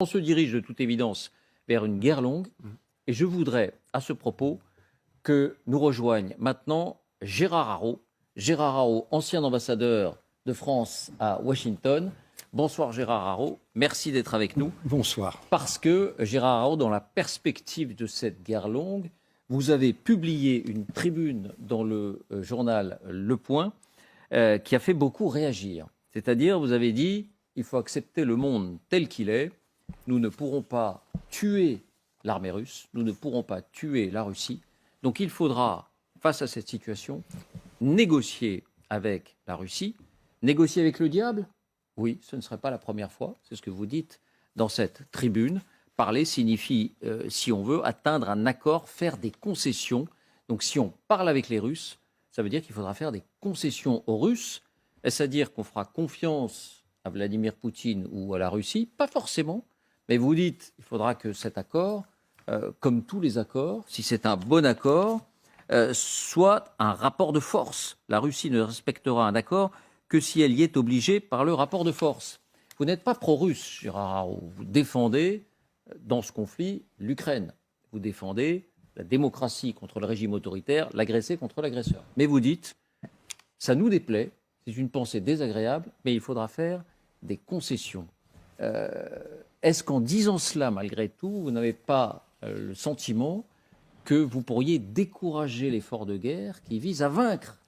On se dirige de toute évidence vers une guerre longue et je voudrais, à ce propos, que nous rejoigne maintenant Gérard Araud. Gérard Araud, ancien ambassadeur de France à Washington. Bonsoir Gérard Araud, merci d'être avec nous. Bonsoir. Parce que Gérard Araud, dans la perspective de cette guerre longue, vous avez publié une tribune dans le journal Le Point qui a fait beaucoup réagir. C'est-à-dire, vous avez dit, il faut accepter le monde tel qu'il est. Nous ne pourrons pas tuer l'armée russe, nous ne pourrons pas tuer la Russie. Donc il faudra, face à cette situation, négocier avec la Russie. Négocier avec le diable ? Oui, ce ne serait pas la première fois, c'est ce que vous dites dans cette tribune. Parler signifie, si on veut, atteindre un accord, faire des concessions. Donc si on parle avec les Russes, ça veut dire qu'il faudra faire des concessions aux Russes. Est-ce à dire qu'on fera confiance à Vladimir Poutine ou à la Russie ? Pas forcément. Mais vous dites qu'il faudra que cet accord, comme tous les accords, si c'est un bon accord, soit un rapport de force. La Russie ne respectera un accord que si elle y est obligée par le rapport de force. Vous n'êtes pas pro-russe, Gérard Araud. Vous défendez, dans ce conflit, l'Ukraine. Vous défendez la démocratie contre le régime autoritaire, l'agressé contre l'agresseur. Mais vous dites, ça nous déplaît, c'est une pensée désagréable, mais il faudra faire des concessions. Est-ce qu'en disant cela, malgré tout, vous n'avez pas le sentiment que vous pourriez décourager l'effort de guerre qui vise à vaincre,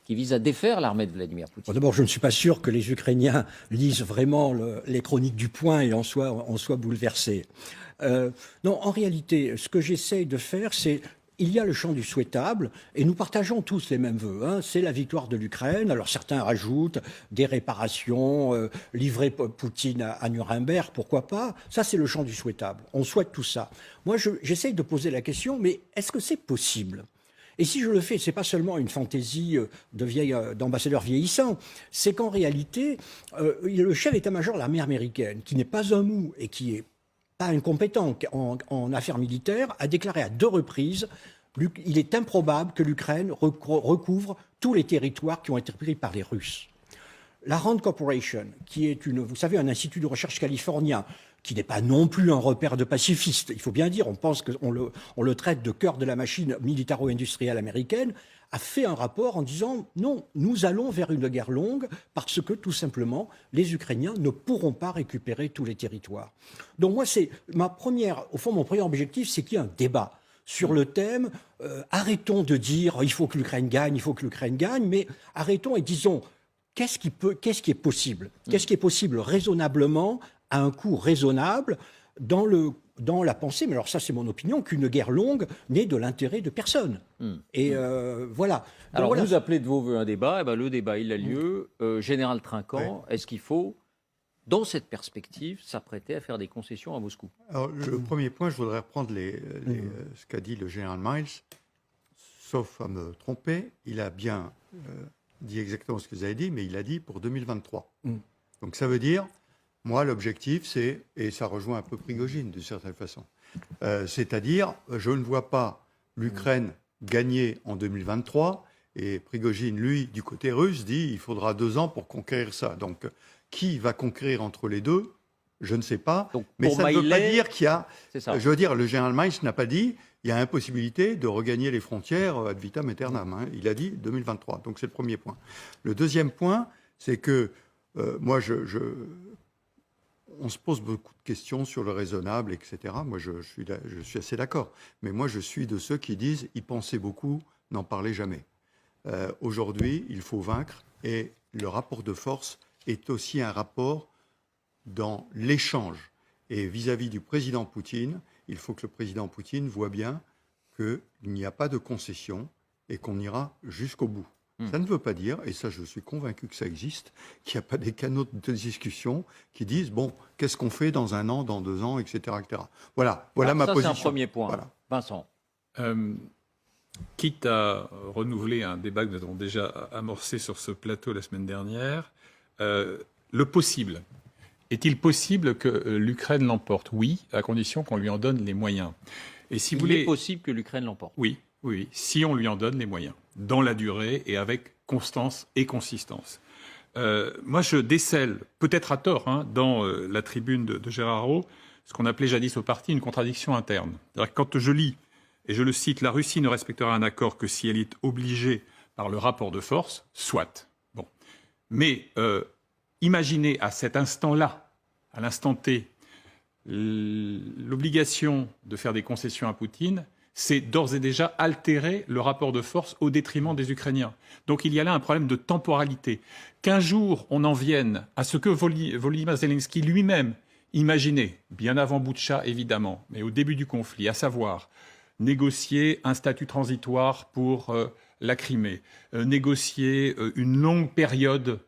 qui vise à défaire l'armée de Vladimir Poutine ? D'abord, je ne suis pas sûr que les Ukrainiens lisent vraiment les chroniques du Point et en soient bouleversés. Non, en réalité, ce que j'essaye de faire, c'est... Il y a le champ du souhaitable, et nous partageons tous les mêmes vœux. Hein. C'est la victoire de l'Ukraine. Alors certains rajoutent des réparations, livrer Poutine à Nuremberg, pourquoi pas. Ça, c'est le champ du souhaitable. On souhaite tout ça. Moi, j'essaye de poser la question, mais est-ce que c'est possible ? Et si je le fais, c'est pas seulement une fantaisie d'ambassadeur vieillissant, c'est qu'en réalité, le chef d'état-major de l'armée américaine, qui n'est pas un mou et qui est pas incompétent en affaires militaires, a déclaré à 2 reprises qu'il est improbable que l'Ukraine recouvre tous les territoires qui ont été pris par les Russes. La Rand Corporation, qui est vous savez, un institut de recherche californien, qui n'est pas non plus un repère de pacifistes, il faut bien dire, on pense qu'on le traite de cœur de la machine militaro-industrielle américaine, a fait un rapport en disant non, nous allons vers une guerre longue parce que tout simplement les Ukrainiens ne pourront pas récupérer tous les territoires. Donc moi, c'est mon premier objectif, c'est qu'il y ait un débat sur le thème. Arrêtons de dire il faut que l'Ukraine gagne, mais arrêtons et disons qu'est-ce qui est possible, qu'est-ce qui est possible raisonnablement à un coût raisonnable dans la pensée, mais alors ça c'est mon opinion, qu'une guerre longue n'est de l'intérêt de personne. Et voilà. Donc, alors voilà. vous appelez de vos voeux un débat, et ben, le débat il a lieu. Général Trinquant, est-ce qu'il faut, dans cette perspective, s'apprêter à faire des concessions à Moscou ? Alors le premier point, je voudrais reprendre ce qu'a dit le général Miles, sauf à me tromper, il a bien dit exactement ce que vous avez dit, mais il a dit pour 2023. Donc ça veut dire... Moi, l'objectif, c'est, et ça rejoint un peu Prigojine d'une certaine façon, c'est-à-dire, je ne vois pas l'Ukraine gagner en 2023, et Prigojine, lui, du côté russe, dit il faudra 2 ans pour conquérir ça. Donc, qui va conquérir entre les deux ? Je ne sais pas. Donc, mais ça ne veut pas dire qu'il y a... Je veux dire, le général Miles n'a pas dit il y a impossibilité de regagner les frontières ad vitam aeternam. Hein. Il a dit 2023. Donc, c'est le premier point. Le deuxième point, c'est que moi, on se pose beaucoup de questions sur le raisonnable, etc. Moi, je suis assez d'accord. Mais moi, je suis de ceux qui disent y penser beaucoup, n'en parler jamais. Aujourd'hui, il faut vaincre. Et le rapport de force est aussi un rapport dans l'échange. Et vis-à-vis du président Poutine, il faut que le président Poutine voit bien qu'il n'y a pas de concession et qu'on ira jusqu'au bout. Ça ne veut pas dire, et ça je suis convaincu que ça existe, qu'il n'y a pas des canaux de discussion qui disent, bon, qu'est-ce qu'on fait dans 1 an, dans 2 ans, etc. etc. Voilà ma position. C'est un premier point. Voilà. Vincent. Quitte à renouveler un débat que nous avons déjà amorcé sur ce plateau la semaine dernière, le possible. Est-il possible que l'Ukraine l'emporte ? Oui, à condition qu'on lui en donne les moyens. Et si il est possible que l'Ukraine l'emporte ? Oui, si on lui en donne les moyens, dans la durée et avec constance et consistance. Moi, je décèle, peut-être à tort, dans la tribune de Gérard Araud, ce qu'on appelait jadis au parti une contradiction interne. C'est-à-dire que quand je lis, et je le cite, « La Russie ne respectera un accord que si elle est obligée par le rapport de force », soit. Bon. Mais imaginez à cet instant-là, à l'instant T, l'obligation de faire des concessions à Poutine, c'est d'ores et déjà altérer le rapport de force au détriment des Ukrainiens. Donc il y a là un problème de temporalité. Qu'un jour on en vienne à ce que Volodymyr Zelensky lui-même imaginait, bien avant Boutcha évidemment, mais au début du conflit, à savoir négocier un statut transitoire pour la Crimée, négocier une longue période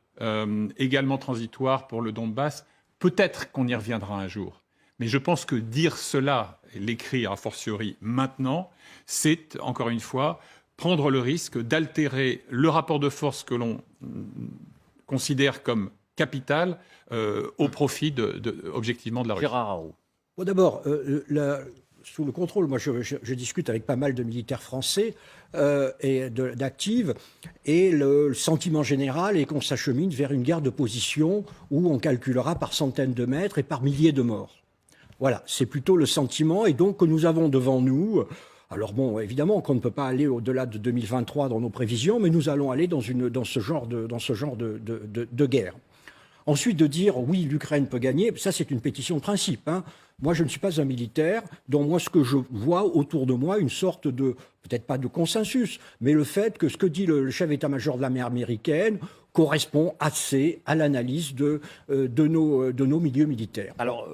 également transitoire pour le Donbass, peut-être qu'on y reviendra un jour. Mais je pense que dire cela, et l'écrire a fortiori maintenant, c'est, encore une fois, prendre le risque d'altérer le rapport de force que l'on considère comme capital au profit, objectivement, de la Russie. Gérard Haraud. Bon, d'abord, sous le contrôle, moi je discute avec pas mal de militaires français et d'actifs, et le sentiment général est qu'on s'achemine vers une guerre de position où on calculera par centaines de mètres et par milliers de morts. Voilà, c'est plutôt le sentiment, et donc que nous avons devant nous. Alors bon, évidemment qu'on ne peut pas aller au-delà de 2023 dans nos prévisions, mais nous allons aller dans ce genre de guerre. Ensuite, de dire oui, l'Ukraine peut gagner, ça c'est une pétition de principe, hein. Moi, je ne suis pas un militaire, donc moi, ce que je vois autour de moi, une sorte de, peut-être pas de consensus, mais le fait que ce que dit le chef d'état-major de l'armée américaine correspond assez à l'analyse de nos milieux militaires. Alors,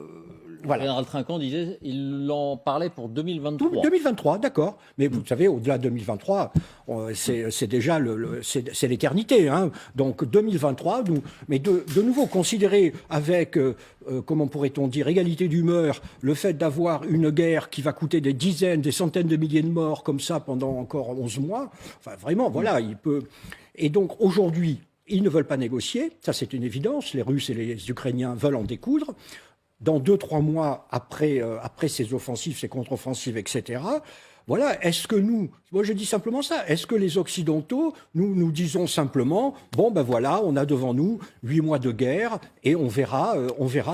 Voilà. le général Trinquant disait il en parlait pour 2023. 2023, d'accord. Mais vous savez, au-delà de 2023, c'est déjà c'est l'éternité, hein. Donc 2023, mais de nouveau considérer avec, comment pourrait-on dire, égalité d'humeur, le fait d'avoir une guerre qui va coûter des dizaines, des centaines de milliers de morts comme ça pendant encore 11 mois. Enfin, vraiment, voilà, il peut. Et donc aujourd'hui, ils ne veulent pas négocier. Ça, c'est une évidence. Les Russes et les Ukrainiens veulent en découdre. Dans 2-3 mois après ces offensives, ces contre-offensives, etc., voilà, est-ce que moi je dis simplement ça, est-ce que les Occidentaux, nous disons simplement, bon ben voilà, on a devant nous 8 mois de guerre et on verra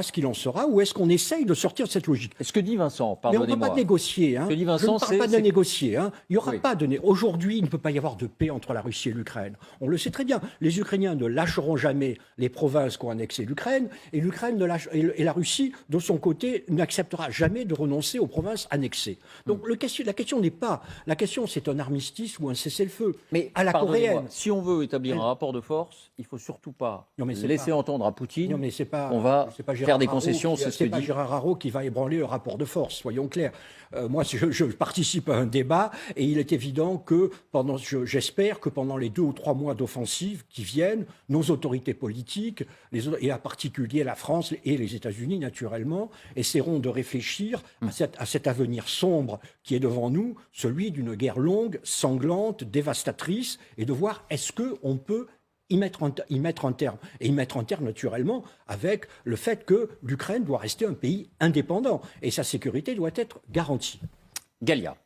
ce qu'il en sera, ou est-ce qu'on essaye de sortir de cette logique? Ce que dit Vincent, Mais on ne pardonnez-moi. peut pas négocier. Hein. Ce que dit Vincent, je ne parle pas de négocier. Hein. Il y aura Oui. pas de Aujourd'hui, il ne peut pas y avoir de paix entre la Russie et l'Ukraine. On le sait très bien. Les Ukrainiens ne lâcheront jamais les provinces qu'ont annexées l'Ukraine, et et la Russie, de son côté, n'acceptera jamais de renoncer aux provinces annexées. Donc la question n'est pas. La question, c'est un armistice ou un cessez-le-feu. Mais à la pardonnez-moi, coréenne. si on veut établir un rapport de force, il ne faut surtout pas Non, mais c'est laisser pas- entendre à Poutine Non, mais c'est pas. qu'on va c'est pas faire Gérard des Haraud concessions, qui- c'est ce que pas dit. Gérard Haraud qui va ébranler le rapport de force, soyons clairs. Moi, je participe à un débat et il est évident que j'espère que pendant les 2 ou 3 mois d'offensive qui viennent, nos autorités politiques, et en particulier la France et les États-Unis naturellement, essaieront de réfléchir à cet avenir sombre qui est devant nous, celui d'une guerre longue, sanglante, dévastatrice, et de voir est-ce qu'on peut y mettre un terme. Et y mettre un terme, naturellement, avec le fait que l'Ukraine doit rester un pays indépendant et sa sécurité doit être garantie. Galia.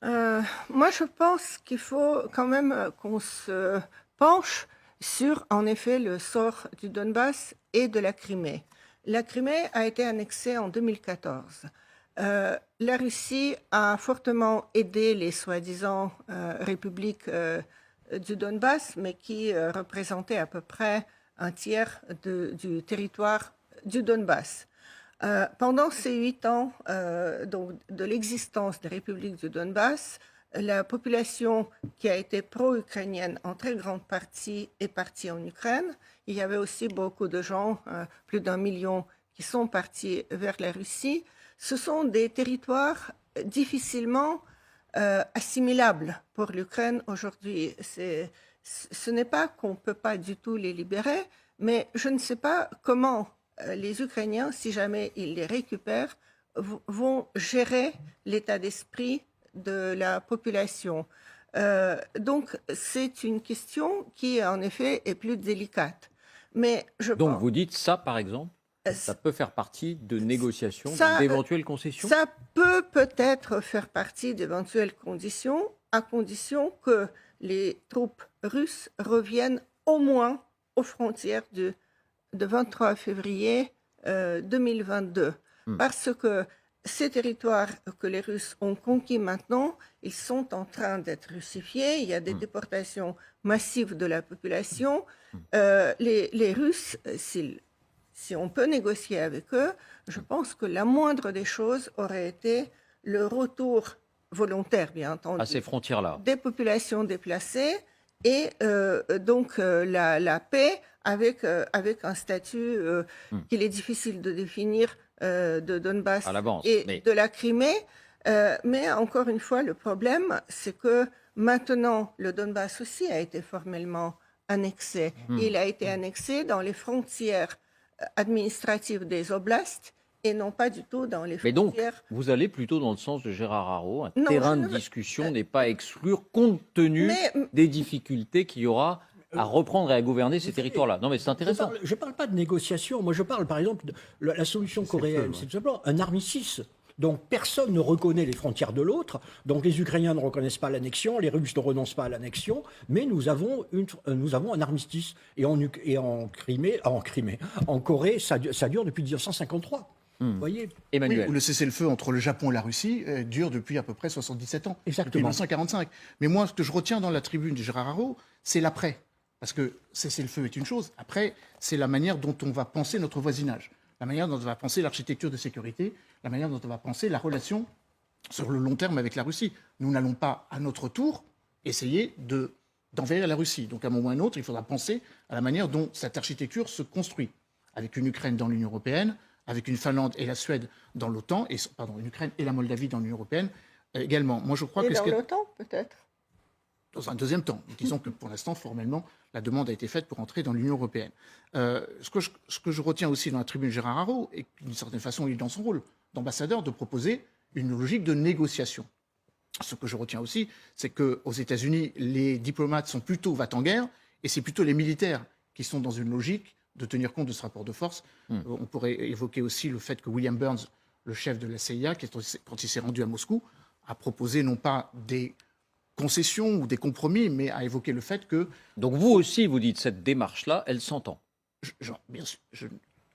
Moi, je pense qu'il faut quand même qu'on se penche sur, en effet, le sort du Donbass et de la Crimée. La Crimée a été annexée en 2014. La Russie a fortement aidé les soi-disant républiques du Donbass, mais qui représentaient à peu près un tiers du territoire du Donbass. Pendant ces 8 ans donc, de l'existence des républiques du Donbass, la population qui a été pro-ukrainienne en très grande partie est partie en Ukraine. Il y avait aussi beaucoup de gens, plus d'1 million, qui sont partis vers la Russie. Ce sont des territoires difficilement assimilables pour l'Ukraine aujourd'hui. Ce n'est pas qu'on ne peut pas du tout les libérer, mais je ne sais pas comment les Ukrainiens, si jamais ils les récupèrent, vont gérer l'état d'esprit de la population. Donc, c'est une question qui, en effet, est plus délicate. Mais Donc, vous dites ça, par exemple, ça peut faire partie de négociations, d'éventuelles concessions? Ça peut peut-être faire partie d'éventuelles conditions, à condition que les troupes russes reviennent au moins aux frontières de 23 février 2022. parce que ces territoires que les Russes ont conquis maintenant, ils sont en train d'être russifiés. Il y a des déportations massives de la population. Les Russes, si on peut négocier avec eux, je pense que la moindre des choses aurait été le retour volontaire, bien entendu, À ces frontières-là. des populations déplacées et donc la paix avec un statut qu'il est difficile de définir de Donbass À l'avance, et mais- de la Crimée. Mais encore une fois, le problème, c'est que maintenant, le Donbass aussi a été formellement annexé. Il a été annexé dans les frontières administratives des oblasts et non pas du tout dans les Mais donc, frontières. vous allez plutôt dans le sens de Gérard Haro. Un Non, terrain je de ne veux- discussion n'est pas à exclure compte tenu Mais- des difficultés qu'il y aura à reprendre et à gouverner ces territoires-là. Non, mais c'est intéressant. Je parle pas de négociation. Moi, je parle, par exemple, de la solution coréenne. ouais. C'est tout simplement un armistice. Donc, personne ne reconnaît les frontières de l'autre. Donc, les Ukrainiens ne reconnaissent pas l'annexion, les Russes ne renoncent pas à l'annexion. Mais nous avons un armistice. Et en Corée, ça dure depuis 1953. Vous voyez. Emmanuel. Oui, où le cessez-le-feu entre le Japon et la Russie dure depuis à peu près 77 ans. Exactement. Depuis 1945. Mais moi, ce que je retiens dans la tribune de Gérard Haro, c'est l'après. Parce que cessez-le-feu est une chose. Après, c'est la manière dont on va penser notre voisinage. La manière dont on va penser l'architecture de sécurité. La manière dont on va penser la relation sur le long terme avec la Russie. Nous n'allons pas, à notre tour, essayer d'envahir la Russie. Donc, à un moment ou à un autre, il faudra penser à la manière dont cette architecture se construit. Avec une Ukraine dans l'Union européenne, avec une Finlande et la Suède dans l'OTAN, une Ukraine et la Moldavie dans l'Union européenne également. Moi, je crois Et que dans l'OTAN, peut-être. dans un deuxième temps. Disons que pour l'instant, formellement, la demande a été faite pour entrer dans l'Union européenne. Ce que je retiens aussi dans la tribune de Gérard Haro, et d'une certaine façon, il est dans son rôle d'ambassadeur, de proposer une logique de négociation. Ce que je retiens aussi, c'est qu'aux États-Unis, les diplomates sont plutôt va-t-en-guerre, et c'est plutôt les militaires qui sont dans une logique de tenir compte de ce rapport de force. On pourrait évoquer aussi le fait que William Burns, le chef de la CIA, quand il s'est rendu à Moscou, a proposé non pas des concessions ou des compromis, mais a évoqué le fait que, Donc vous aussi, vous dites cette démarche-là, elle s'entend. bien sûr,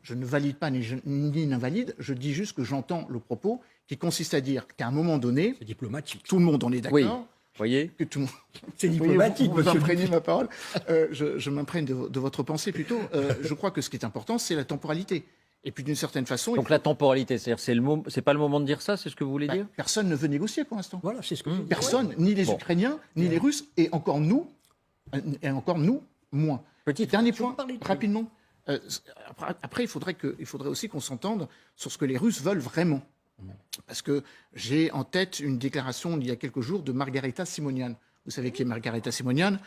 je ne valide pas ni n'invalide, je dis juste que j'entends le propos qui consiste à dire qu'à un moment donné, C'est diplomatique. tout le monde en est d'accord. Oui. Vous voyez. Que tout le monde... C'est Vous voyez, diplomatique, vous monsieur. imprégnez ma parole. Je m'imprègne de votre pensée plutôt. Je crois que ce qui est important, c'est la temporalité. Et puis d'une certaine façon, Donc la temporalité, c'est-à-dire c'est pas le moment de dire ça, c'est ce que vous voulez dire. personne ne veut négocier pour l'instant. Voilà, c'est ce que je dis. Personne, ni les Bon. Ukrainiens, ni les Russes, et encore nous, moins. Petit Dernier je vous point, parlais de- rapidement. Après, il faudrait aussi qu'on s'entende sur ce que les Russes veulent vraiment. Parce que j'ai en tête une déclaration il y a quelques jours de Margarita Simonian. Vous savez qui est Margarita Simonian,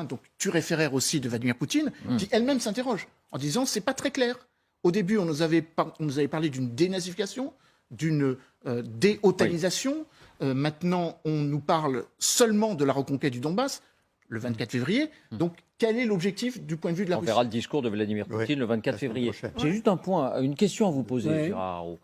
donc turéféraire aussi de Vladimir Poutine, qui elle-même s'interroge en disant c'est pas très clair. Au début, on nous avait parlé d'une dénazification, d'une déotalisation. Maintenant, on nous parle seulement de la reconquête du Donbass, le 24 février. Donc, quel est l'objectif du point de vue de la On Russie? verra le discours de Vladimir Poutine Ouais, le 24 la semaine février. prochaine. J'ai juste une question à vous poser, Ouais. Gérard Haro.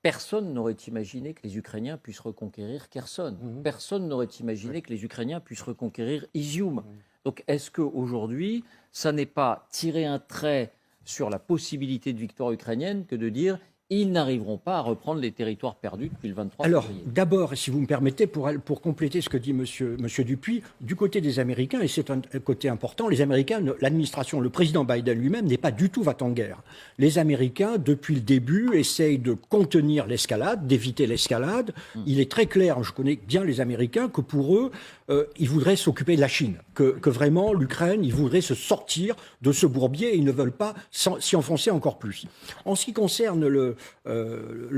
Personne n'aurait imaginé que les Ukrainiens puissent reconquérir Kherson. Personne n'aurait imaginé que les Ukrainiens puissent reconquérir Izium. Donc, est-ce qu'aujourd'hui, ça n'est pas tirer un trait sur la possibilité de victoire ukrainienne que de dire ils n'arriveront pas à reprendre les territoires perdus depuis le 23 Alors, février? d'abord, si vous me permettez, pour compléter ce que dit monsieur Dupuis, du côté des Américains, et c'est un côté important, les Américains, l'administration, le président Biden lui-même n'est pas du tout va-t-en-guerre. Les Américains, depuis le début, essayent de contenir l'escalade, d'éviter l'escalade. Il est très clair, je connais bien les Américains, que pour eux, ils voudraient s'occuper de la Chine, que vraiment l'Ukraine, ils voudraient se sortir de ce bourbier et ils ne veulent pas s'y enfoncer encore plus. En ce qui concerne le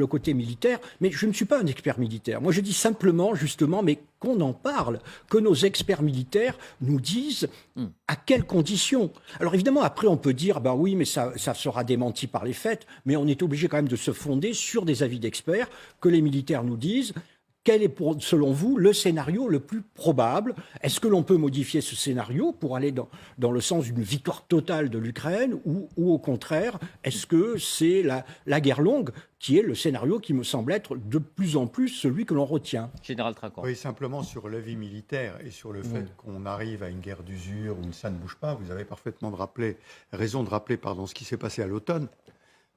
côté militaire, mais je ne suis pas un expert militaire. Moi, je dis simplement, justement, mais qu'on en parle, que nos experts militaires nous disent à quelles conditions. Alors évidemment, après, on peut dire, ben oui, mais ça sera démenti par les faits, mais on est obligé quand même de se fonder sur des avis d'experts, que les militaires nous disent. Quel est, selon vous, le scénario le plus probable? Est-ce que l'on peut modifier ce scénario pour aller dans le sens d'une victoire totale de l'Ukraine ou au contraire, est-ce que c'est la guerre longue qui est le scénario qui me semble être de plus en plus celui que l'on retient? Général Trinquant. Oui, simplement sur l'avis militaire et sur le fait qu'on arrive à une guerre d'usure où ça ne bouge pas. Vous avez parfaitement raison de rappeler ce qui s'est passé à l'automne,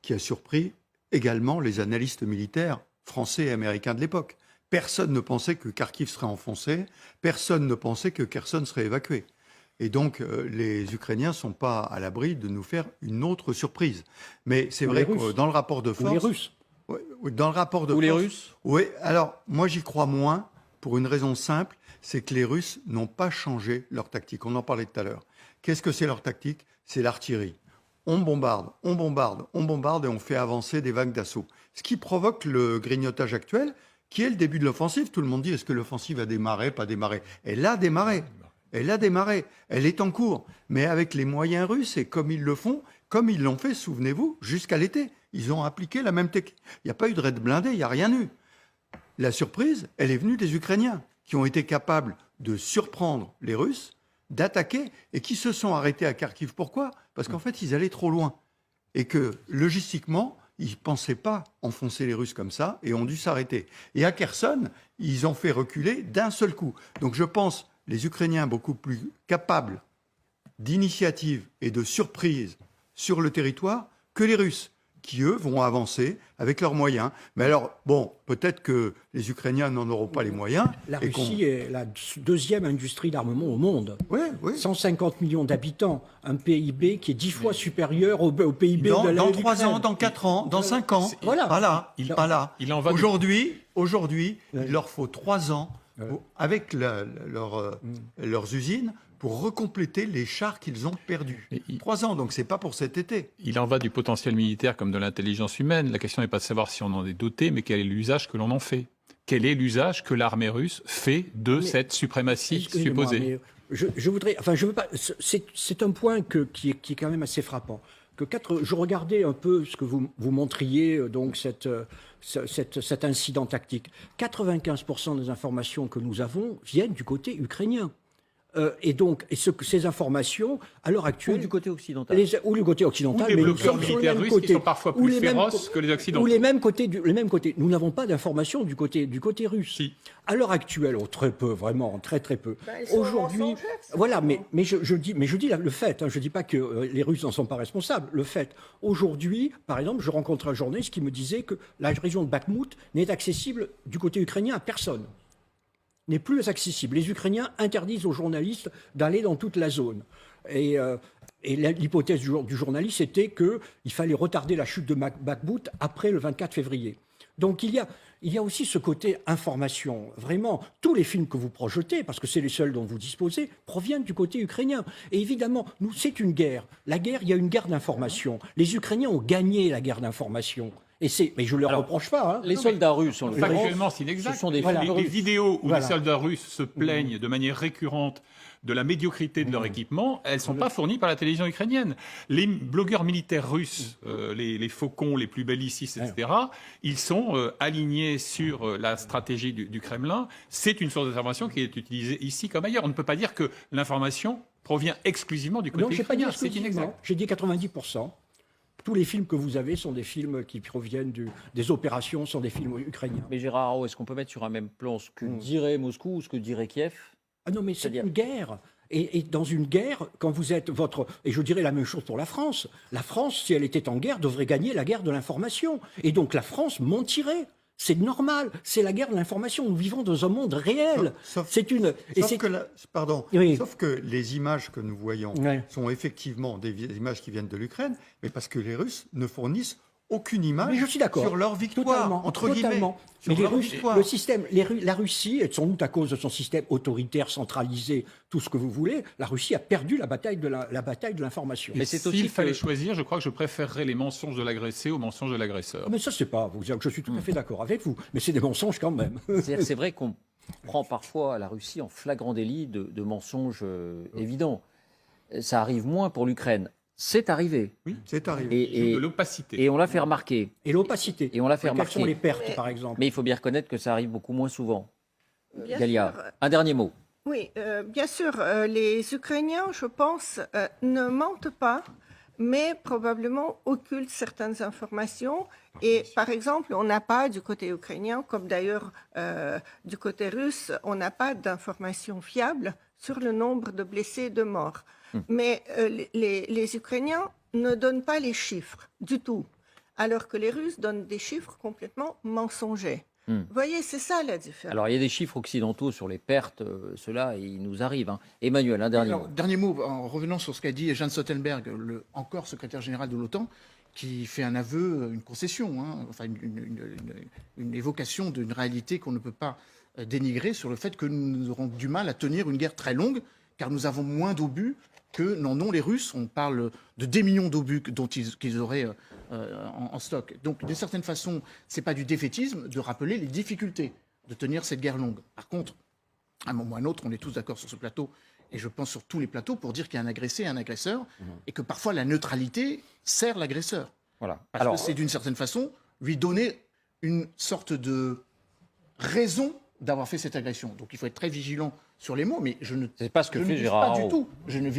qui a surpris également les analystes militaires français et américains de l'époque. Personne ne pensait que Kharkiv serait enfoncé, personne ne pensait que Kherson serait évacué. Et donc, les Ukrainiens ne sont pas à l'abri de nous faire une autre surprise. Mais c'est vrai que dans le rapport de force... Ou les Russes. Oui, dans le rapport de Ou les force- Russes. Oui, alors, moi, j'y crois moins, pour une raison simple, c'est que les Russes n'ont pas changé leur tactique. On en parlait tout à l'heure. Qu'est-ce que c'est leur tactique? C'est l'artillerie. On bombarde, on bombarde, on bombarde et on fait avancer des vagues d'assaut. Ce qui provoque le grignotage actuel, qui est le début de l'offensive. Tout le monde dit, est-ce que l'offensive a démarré, pas démarré? Elle a démarré. Elle a démarré. Elle est en cours. Mais avec les moyens russes et comme ils le font, comme ils l'ont fait, souvenez-vous, jusqu'à l'été. Ils ont appliqué la même technique. Il n'y a pas eu de raid blindé, il n'y a rien eu. La surprise, elle est venue des Ukrainiens, qui ont été capables de surprendre les Russes, d'attaquer, et qui se sont arrêtés à Kharkiv. Pourquoi? Parce qu'en fait, ils allaient trop loin. Et que, logistiquement, ils ne pensaient pas enfoncer les Russes comme ça, et ont dû s'arrêter. Et à Kherson, ils ont fait reculer d'un seul coup. Donc je pense, les Ukrainiens beaucoup plus capables d'initiative et de surprise sur le territoire que les Russes, qui, eux, vont avancer avec leurs moyens. Mais alors, bon, peut-être que les Ukrainiens n'en auront pas les moyens. La et qu'on- Russie est la deuxième industrie d'armement au monde. Oui, oui. 150 millions d'habitants, un PIB qui est 10 fois supérieur au PIB Dans, de dans l'Ukraine. 3 ans, dans 4 ans, dans 5 ans. Voilà. Il- Voilà. il en va du- Aujourd'hui, Ouais. il leur faut 3 ans avec leurs usines pour recompléter les chars qu'ils ont perdus. Et il- 3 ans, donc c'est pas pour cet été. Il en va du potentiel militaire comme de l'intelligence humaine. La question n'est pas de savoir si on en est doté, mais quel est l'usage que l'on en fait. Quel est l'usage que l'armée russe fait de cette suprématie Excusez-moi, supposée? mais je voudrais, enfin, je veux pas. C'est un point qui est quand même assez frappant. Je regardais un peu ce que vous montriez, donc cet incident tactique. 95% des informations que nous avons viennent du côté ukrainien. Ces informations, à l'heure Ou actuelle, du côté occidental. ou du côté occidental, Ou les mais nous bloqueurs sommes sur le militaires même russes côté. qui sont parfois Ou plus les mêmes féroces que les Occidentaux. Ou les mêmes côtés. Les mêmes côtés. Nous n'avons pas d'informations du côté russe. Si. À l'heure actuelle, très peu, vraiment, très très peu. Elles sont Aujourd'hui, mensongères, ces voilà, mais informations. je dis le fait. Je dis pas que les Russes n'en sont pas responsables. Le fait. Aujourd'hui, par exemple, je rencontre un journaliste qui me disait que la région de Bakhmout n'est accessible du côté ukrainien à personne. N'est plus accessible. Les Ukrainiens interdisent aux journalistes d'aller dans toute la zone. Et l'hypothèse du journaliste était qu'il fallait retarder la chute de Bakhmout après le 24 février. Donc il y a aussi ce côté information. Vraiment, tous les films que vous projetez, parce que c'est les seuls dont vous disposez, proviennent du côté ukrainien. Et évidemment, c'est une guerre. La guerre, il y a une guerre d'information. Les Ukrainiens ont gagné la guerre d'information. Mais je ne leur Alors, reproche pas. Hein. Les soldats russes, en l'occurrence, Factuellement, c'est inexact. ce sont des Voilà. films Les russes. vidéos où Voilà. les soldats russes se plaignent de manière récurrente de la médiocrité de leur équipement, elles ne sont pas fournies par la télévision ukrainienne. Les blogueurs militaires russes, les faucons, les plus bellicistes, etc., ils sont alignés sur la stratégie du Kremlin. C'est une source d'information qui est utilisée ici comme ailleurs. On ne peut pas dire que l'information provient exclusivement du côté Non, je n'ai pas dit ukrainien. C'est exclusivement. inexact. J'ai dit 90%. Tous les films que vous avez sont des films qui proviennent des opérations, sont des films ukrainiens. Mais Gérard Haro, est-ce qu'on peut mettre sur un même plan ce que dirait Moscou ou ce que dirait Kiev? Ah non, mais c'est C'est-à-dire- une guerre. Et dans une guerre, quand vous êtes Et je dirais la même chose pour la France. La France, si elle était en guerre, devrait gagner la guerre de l'information. Et donc la France mentirait. C'est normal. C'est la guerre de l'information. Nous vivons dans un monde réel. Sauf- C'est une. Et Sauf c'est que, pardon, Oui. sauf que les images que nous voyons Ouais. sont effectivement des images qui viennent de l'Ukraine, mais parce que les Russes ne fournissent aucune image Mais je suis d'accord. sur leur victoire, Totalement, entre totalement. guillemets. Sur Mais les leur Russes, victoire. le système, la Russie, et sans doute à cause de son système autoritaire, centralisé, tout ce que vous voulez, la Russie a perdu la bataille de l'information. Mais c'est aussi S'il fallait que- choisir, je crois que je préférerais les mensonges de l'agressé aux mensonges de l'agresseur. Ah, mais ça, c'est pas. Je suis tout à fait d'accord avec vous. Mais c'est des mensonges quand même. C'est-à-dire que c'est vrai qu'on prend parfois la Russie en flagrant délit de mensonges évidents. Ça arrive moins pour l'Ukraine. C'est arrivé. C'est arrivé. Et, De l'opacité. et on l'a fait remarquer. Et l'opacité. Et on l'a fait Quelles sont remarquer. les pertes, par exemple? Mais il faut bien reconnaître que ça arrive beaucoup moins souvent. Bien Galia, sûr. un dernier mot. Oui, bien sûr, les Ukrainiens, je pense, ne mentent pas, mais probablement occultent certaines informations. Et par exemple, on n'a pas du côté ukrainien, comme d'ailleurs du côté russe, on n'a pas d'informations fiables sur le nombre de blessés et de morts. Mais les Ukrainiens ne donnent pas les chiffres du tout. alors que les Russes donnent des chiffres complètement mensongers. Vous voyez, c'est ça la différence. Alors, il y a des chiffres occidentaux sur les pertes, ceux-là, ils nous arrivent. Hein. Emmanuel, un dernier mot. Dernier mot, en revenant sur ce qu'a dit Jens Stoltenberg, encore secrétaire général de l'OTAN, qui fait un aveu, une concession, hein, enfin une évocation d'une réalité qu'on ne peut pas dénigrer sur le fait que nous aurons du mal à tenir une guerre très longue, car nous avons moins d'obus que n'en ont les Russes. On parle de des millions d'obus qu'ils auraient en stock. Donc, d'une certaine façon, ce n'est pas du défaitisme de rappeler les difficultés de tenir cette guerre longue. Par contre, à un moment ou à un autre, on est tous d'accord sur ce plateau, et je pense sur tous les plateaux, pour dire qu'il y a un agressé et un agresseur, et que parfois la neutralité sert l'agresseur. Voilà. Parce que c'est d'une certaine façon lui donner une sorte de raison d'avoir fait cette agression. Donc il faut être très vigilant sur les mots, mais je ne C'est pas ce que je ne fait vise Gérard pas du Haraud. tout.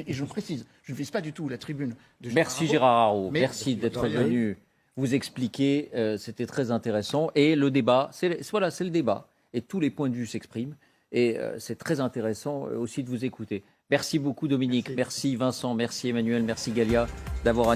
Et je précise, je ne vise pas du tout la tribune de Merci Haraud. Gérard Haraud, Mais- merci d'être venu vous expliquer, c'était très intéressant. Et le débat, voilà, c'est le débat. Et tous les points de vue s'expriment. Et c'est très intéressant aussi de vous écouter. Merci beaucoup Dominique, merci Vincent, merci Emmanuel, merci Galia d'avoir